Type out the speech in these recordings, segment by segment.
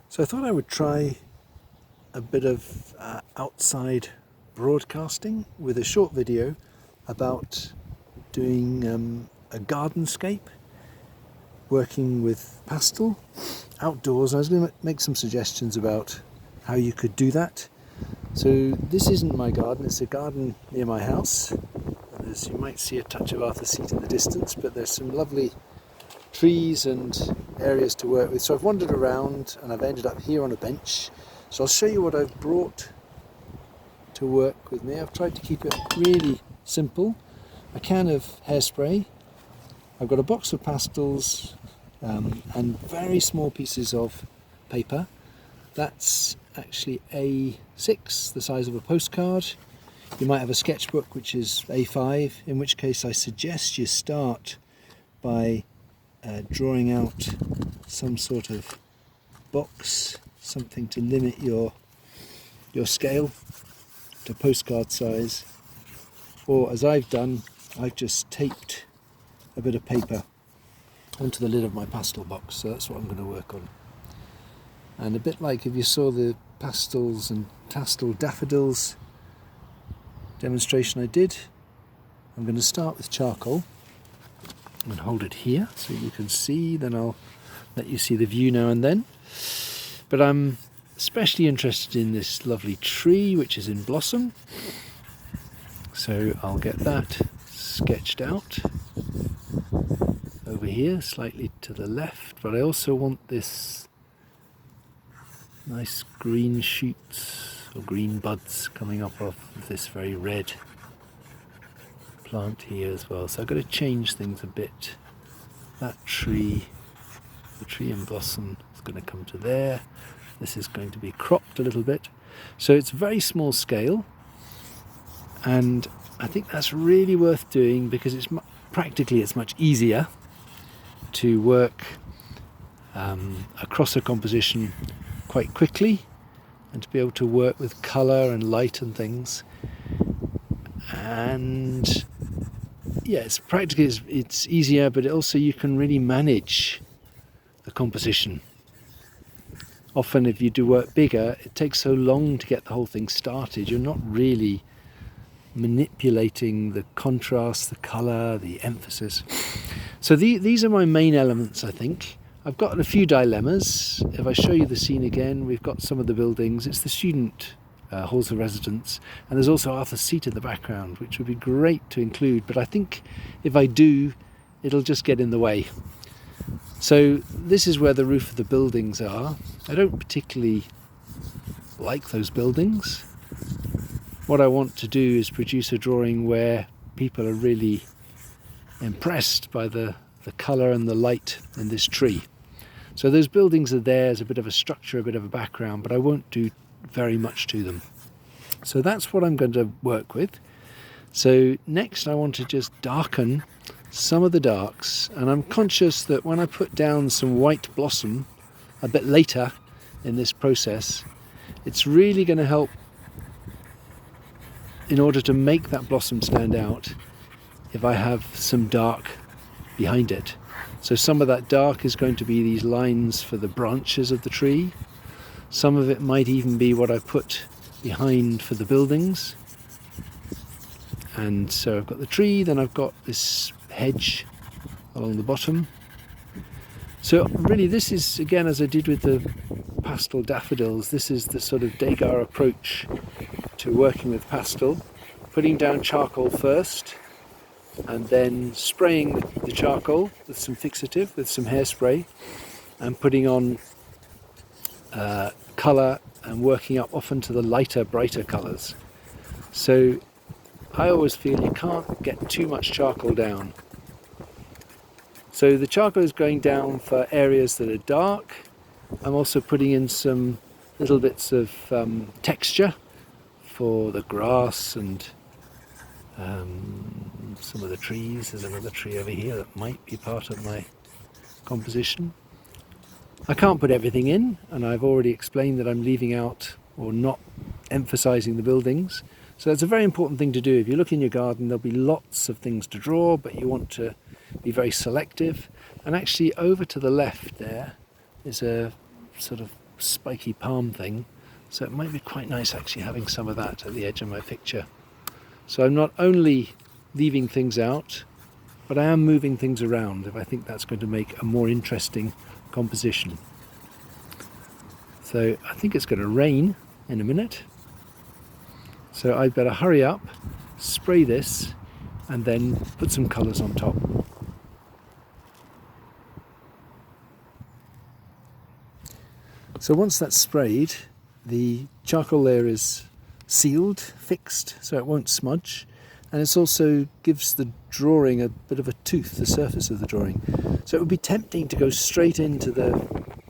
So I thought I would try a bit of outside broadcasting with a short video about doing a gardenscape, working with pastel outdoors. I was going to make some suggestions about how you could do that. So this isn't my garden, it's a garden near my house. And as you might see a touch of Arthur's Seat in the distance, but there's some lovely trees and areas to work with. So I've wandered around and I've ended up here on a bench. So I'll show you what I've brought to work with me. I've tried to keep it really simple. A can of hairspray. I've got a box of pastels and very small pieces of paper. That's actually A6, the size of a postcard. You might have a sketchbook which is A5, in which case I suggest you start by drawing out some sort of box, something to limit your scale to postcard size. Or as I've done, I've just taped a bit of paper onto the lid of my pastel box, so that's what I'm going to work on. And a bit like if you saw the pastels and pastel daffodils demonstration I did, I'm going to start with charcoal and hold it here so you can see, then I'll let you see the view now and then. But I'm especially interested in this lovely tree which is in blossom, so I'll get that sketched out over here slightly to the left, but I also want this nice green shoots or green buds coming up off of this very red plant here as well. So I've got to change things a bit. That tree, the tree in blossom, is going to come to there. This is going to be cropped a little bit. So it's very small scale, and I think that's really worth doing because it's practically it's much easier to work across a composition quite quickly and to be able to work with colour and light and things. And yeah, it's practically it's easier, but also you can really manage the composition. Often if you do work bigger, it takes so long to get the whole thing started, you're not really manipulating the contrast, the colour, the emphasis. So these are my main elements, I think. I've got a few dilemmas. If I show you the scene again, we've got some of the buildings. It's the student halls of residence, and there's also Arthur's Seat in the background, which would be great to include, but I think if I do, it'll just get in the way. So this is where the roof of the buildings are. I don't particularly like those buildings. What I want to do is produce a drawing where people are really impressed by the colour and the light in this tree. So those buildings are there as a bit of a structure, a bit of a background, but I won't do very much to them. So that's what I'm going to work with. So next I want to just darken some of the darks, and I'm conscious that when I put down some white blossom a bit later in this process, it's really going to help in order to make that blossom stand out if I have some dark behind it. So some of that dark is going to be these lines for the branches of the tree. Some of it might even be what I put behind for the buildings. And so I've got the tree, then I've got this hedge along the bottom. So really this is, again, as I did with the pastel daffodils, this is the sort of Degas approach to working with pastel. Putting down charcoal first, and then spraying the charcoal with some fixative, with some hairspray, and putting on colour and working up often to the lighter, brighter colours. So I always feel you can't get too much charcoal down. So the charcoal is going down for areas that are dark. I'm also putting in some little bits of texture for the grass and some of the trees. There's another tree over here that might be part of my composition. I can't put everything in, and I've already explained that I'm leaving out or not emphasizing the buildings. So that's a very important thing to do. If you look in your garden, there'll be lots of things to draw, but you want to be very selective. And actually over to the left there, is a sort of spiky palm thing, so it might be quite nice actually having some of that at the edge of my picture. So I'm not only leaving things out, but I am moving things around if I think that's going to make a more interesting composition. So I think it's going to rain in a minute, so I'd better hurry up, spray this, and then put some colours on top. So once that's sprayed, the charcoal layer is sealed, fixed, so it won't smudge, and it also gives the drawing a bit of a tooth, the surface of the drawing. So it would be tempting to go straight into the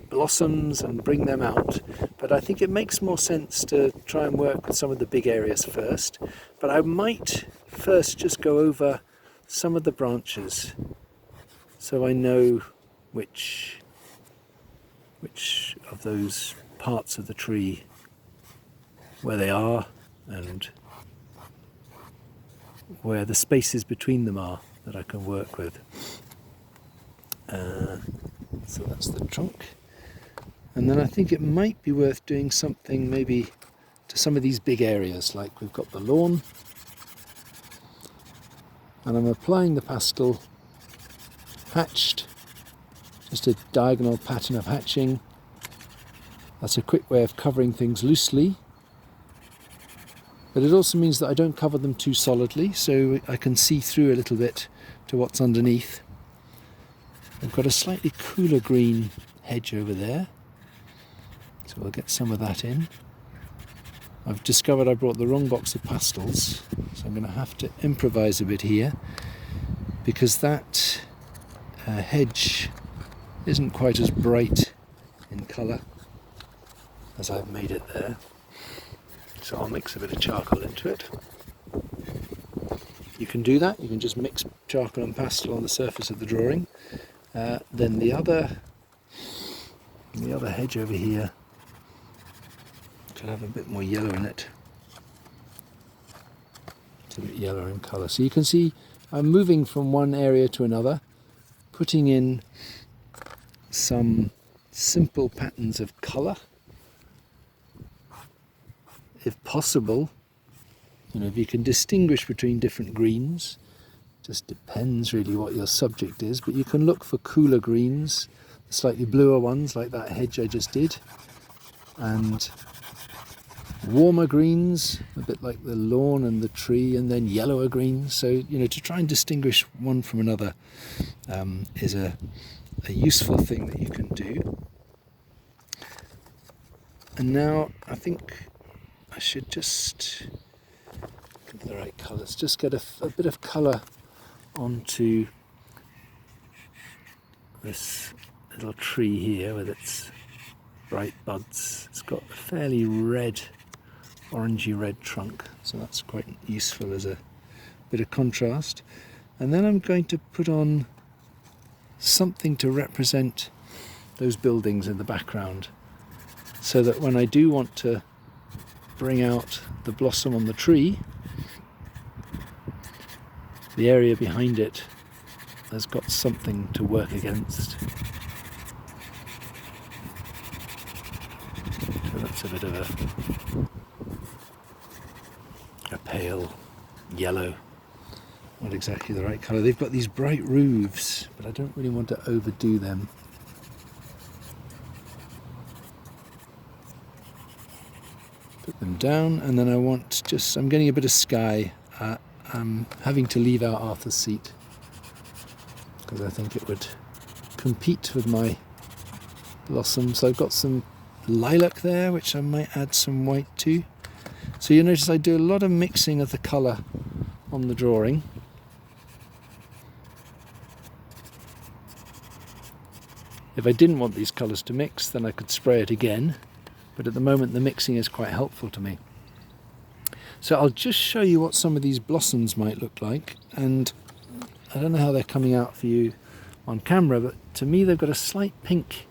blossoms and bring them out, but I think it makes more sense to try and work with some of the big areas first. But I might first just go over some of the branches so I know which of those parts of the tree, where they are and where the spaces between them are that I can work with. So that's the trunk. And then I think it might be worth doing something maybe to some of these big areas, like we've got the lawn, and I'm applying the pastel hatched, just a diagonal pattern of hatching. That's a quick way of covering things loosely, but it also means that I don't cover them too solidly, so I can see through a little bit to what's underneath. I've got a slightly cooler green hedge over there, so we'll get some of that in. I've discovered I brought the wrong box of pastels, so I'm going to have to improvise a bit here, because that hedge isn't quite as bright in colour as I've made it there. So I'll mix a bit of charcoal into it. You can do that, you can just mix charcoal and pastel on the surface of the drawing. Then the other hedge over here could have a bit more yellow in it. It's a bit yellow in colour. So you can see I'm moving from one area to another, putting in some simple patterns of colour. If possible, if you can distinguish between different greens, just depends really what your subject is, but you can look for cooler greens, slightly bluer ones like that hedge I just did, and warmer greens, a bit like the lawn and the tree, and then yellower greens. So, to try and distinguish one from another is a useful thing that you can do. And now I think I should just get the right colours, just get a bit of colour onto this little tree here with its bright buds. It's got a fairly red, orangey red trunk, so that's quite useful as a bit of contrast. And then I'm going to put on something to represent those buildings in the background, so that when I do want to bring out the blossom on the tree, the area behind it has got something to work against. So that's a bit of a pale yellow, not exactly the right colour. They've got these bright roofs, but I don't really want to overdo them. Put them down, and then I'm getting a bit of sky. I'm having to leave out Arthur's Seat because I think it would compete with my blossoms. So I've got some lilac there, which I might add some white to. So you notice I do a lot of mixing of the colour on the drawing. If I didn't want these colours to mix, then I could spray it again, but at the moment the mixing is quite helpful to me. So I'll just show you what some of these blossoms might look like, and I don't know how they're coming out for you on camera, but to me they've got a slight pink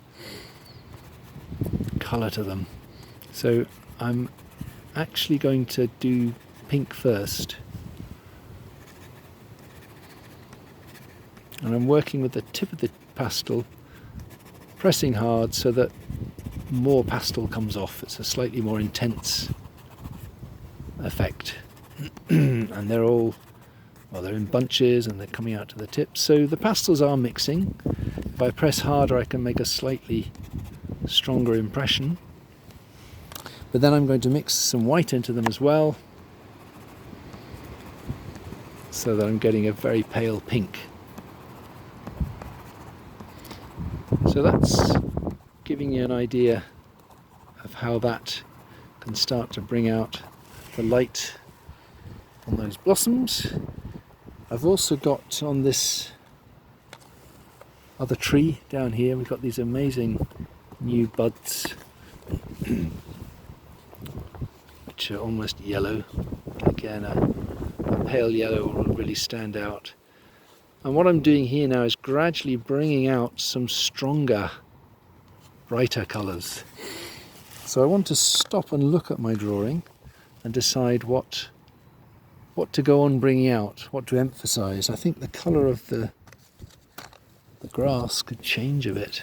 colour to them. So I'm actually going to do pink first, and I'm working with the tip of the pastel pressing hard so that more pastel comes off. It's a slightly more intense effect. And they're all, well, they're in bunches and they're coming out to the tips. So the pastels are mixing. If I press harder, I can make a slightly stronger impression. But then I'm going to mix some white into them as well, so that I'm getting a very pale pink. So that's giving you an idea of how that can start to bring out the light on those blossoms. I've also got on this other tree down here, we've got these amazing new buds which are almost yellow. Again, a pale yellow will really stand out. And what I'm doing here now is gradually bringing out some stronger, brighter colours. So I want to stop and look at my drawing and decide what to go on bringing out, what to emphasise. I think the colour of the grass could change a bit.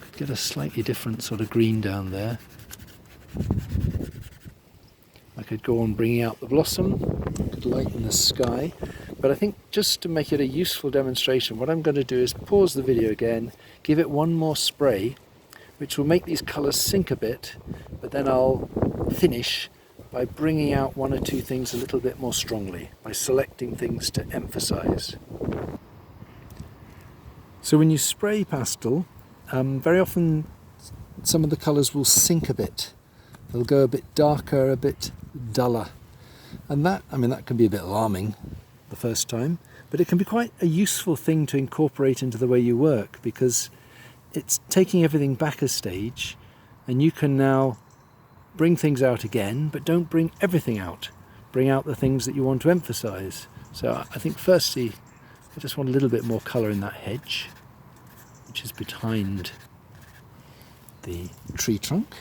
Could get a slightly different sort of green down there. I could go on bringing out the blossom, could lighten the sky, but I think just to make it a useful demonstration, what I'm going to do is pause the video again, give it one more spray, which will make these colours sink a bit, but then I'll finish by bringing out one or two things a little bit more strongly, by selecting things to emphasise. So when you spray pastel, very often some of the colours will sink a bit. They'll go a bit darker, a bit duller. And that can be a bit alarming the first time, but it can be quite a useful thing to incorporate into the way you work, because it's taking everything back a stage, and you can now bring things out again, but don't bring everything out. Bring out the things that you want to emphasise. So I think firstly, I just want a little bit more colour in that hedge, which is behind the tree trunk.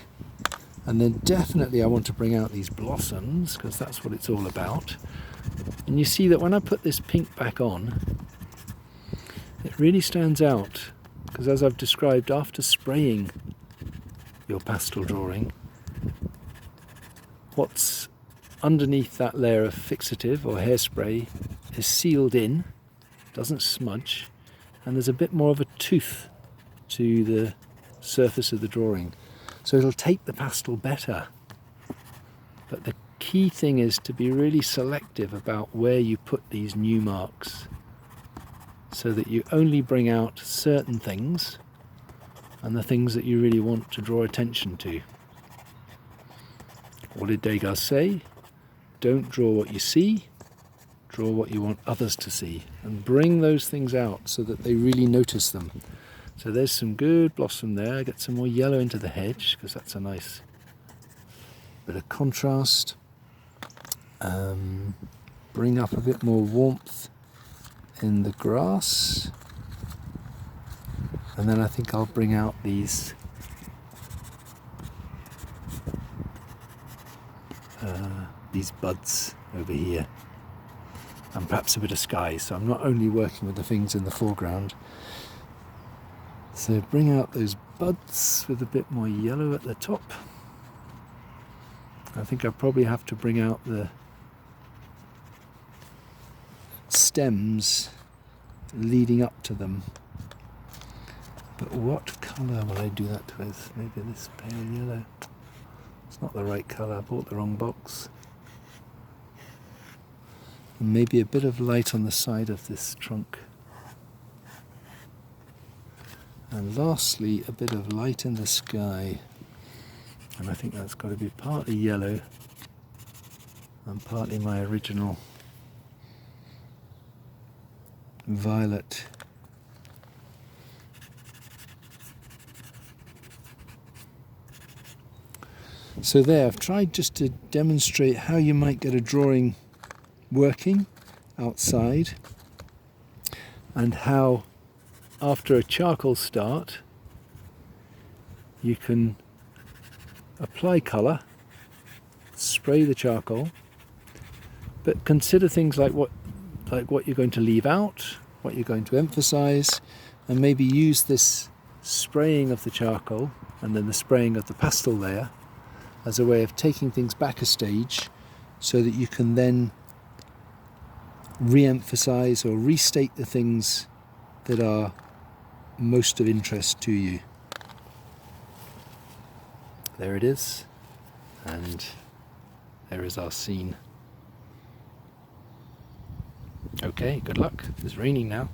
And then definitely I want to bring out these blossoms, because that's what it's all about. And you see that when I put this pink back on, it really stands out, because as I've described, after spraying your pastel drawing, what's underneath that layer of fixative or hairspray is sealed in, doesn't smudge, and there's a bit more of a tooth to the surface of the drawing. So it'll take the pastel better. But the key thing is to be really selective about where you put these new marks, so that you only bring out certain things and the things that you really want to draw attention to. What did Degas say? Don't draw what you see, draw what you want others to see, and bring those things out so that they really notice them. So there's some good blossom there. Get some more yellow into the hedge, because that's a nice bit of contrast. Bring up a bit more warmth in the grass. And then I think I'll bring out these buds over here. And perhaps a bit of sky. So I'm not only working with the things in the foreground. So bring out those buds with a bit more yellow at the top. I think I probably have to bring out the stems leading up to them. But what colour will I do that with? Maybe this pale yellow. It's not the right colour, I bought the wrong box. And maybe a bit of light on the side of this trunk. And lastly, a bit of light in the sky. And I think that's got to be partly yellow and partly my original violet. So there, I've tried just to demonstrate how you might get a drawing working outside, and how after a charcoal start you can apply colour, spray the charcoal, but consider things like what you're going to leave out, what you're going to emphasise, and maybe use this spraying of the charcoal and then the spraying of the pastel layer as a way of taking things back a stage so that you can then re-emphasize or restate the things that are most of interest to you. There it is, and there is our scene. Okay, good luck. It's raining now.